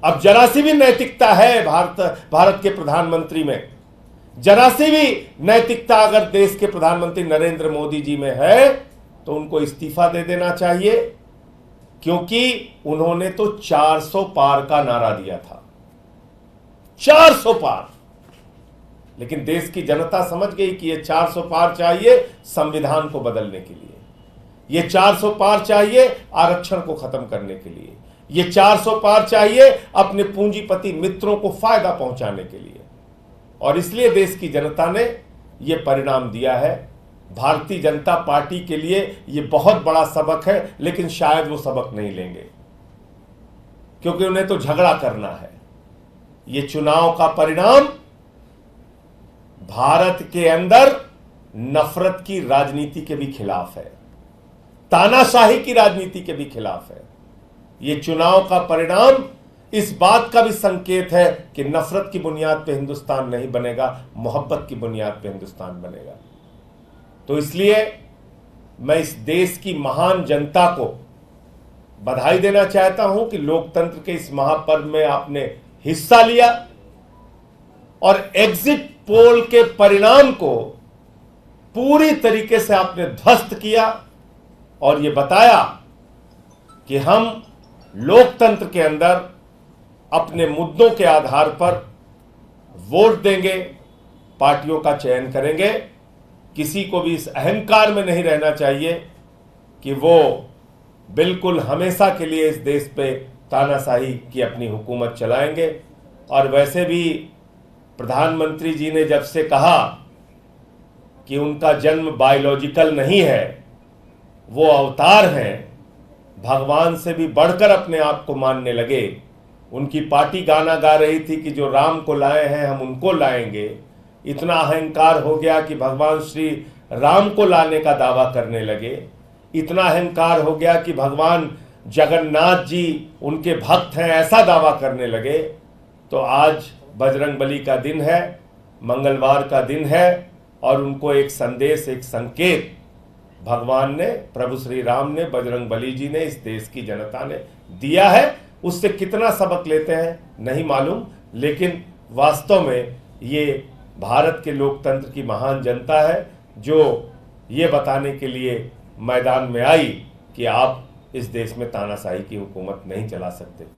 अब जरा सी भी नैतिकता है भारत के प्रधानमंत्री में, जरा सी भी नैतिकता अगर देश के प्रधानमंत्री नरेंद्र मोदी जी में है तो उनको इस्तीफा दे देना चाहिए, क्योंकि उन्होंने तो 400 पार का नारा दिया था, 400 पार। लेकिन देश की जनता समझ गई कि ये 400 पार चाहिए संविधान को बदलने के लिए, ये 400 पार चाहिए आरक्षण को खत्म करने के लिए, ये 400 पार चाहिए अपने पूंजीपति मित्रों को फायदा पहुंचाने के लिए। और इसलिए देश की जनता ने यह परिणाम दिया है। भारतीय जनता पार्टी के लिए यह बहुत बड़ा सबक है, लेकिन शायद वो सबक नहीं लेंगे, क्योंकि उन्हें तो झगड़ा करना है। यह चुनाव का परिणाम भारत के अंदर नफरत की राजनीति के भी खिलाफ है, तानाशाही की राजनीति के भी खिलाफ है। यह चुनाव का परिणाम इस बात का भी संकेत है कि नफरत की बुनियाद पे हिंदुस्तान नहीं बनेगा, मोहब्बत की बुनियाद पे हिंदुस्तान बनेगा। तो इसलिए मैं इस देश की महान जनता को बधाई देना चाहता हूं कि लोकतंत्र के इस महापर्व में आपने हिस्सा लिया और एग्जिट पोल के परिणाम को पूरी तरीके से आपने ध्वस्त किया और यह बताया कि हम लोकतंत्र के अंदर अपने मुद्दों के आधार पर वोट देंगे, पार्टियों का चयन करेंगे। किसी को भी इस अहंकार में नहीं रहना चाहिए कि वो बिल्कुल हमेशा के लिए इस देश पे तानाशाही की अपनी हुकूमत चलाएंगे। और वैसे भी प्रधानमंत्री जी ने जब से कहा कि उनका जन्म बायोलॉजिकल नहीं है, वो अवतार हैं, भगवान से भी बढ़कर अपने आप को मानने लगे। उनकी पार्टी गाना गा रही थी कि जो राम को लाए हैं हम उनको लाएंगे। इतना अहंकार हो गया कि भगवान श्री राम को लाने का दावा करने लगे। इतना अहंकार हो गया कि भगवान जगन्नाथ जी उनके भक्त हैं, ऐसा दावा करने लगे। तो आज बजरंगबली का दिन है, मंगलवार का दिन है, और उनको एक संदेश, एक संकेत भगवान ने, प्रभु श्री राम ने, बजरंगबली जी ने, इस देश की जनता ने दिया है। उससे कितना सबक लेते हैं नहीं मालूम, लेकिन वास्तव में ये भारत के लोकतंत्र की महान जनता है जो ये बताने के लिए मैदान में आई कि आप इस देश में तानाशाही की हुकूमत नहीं चला सकते।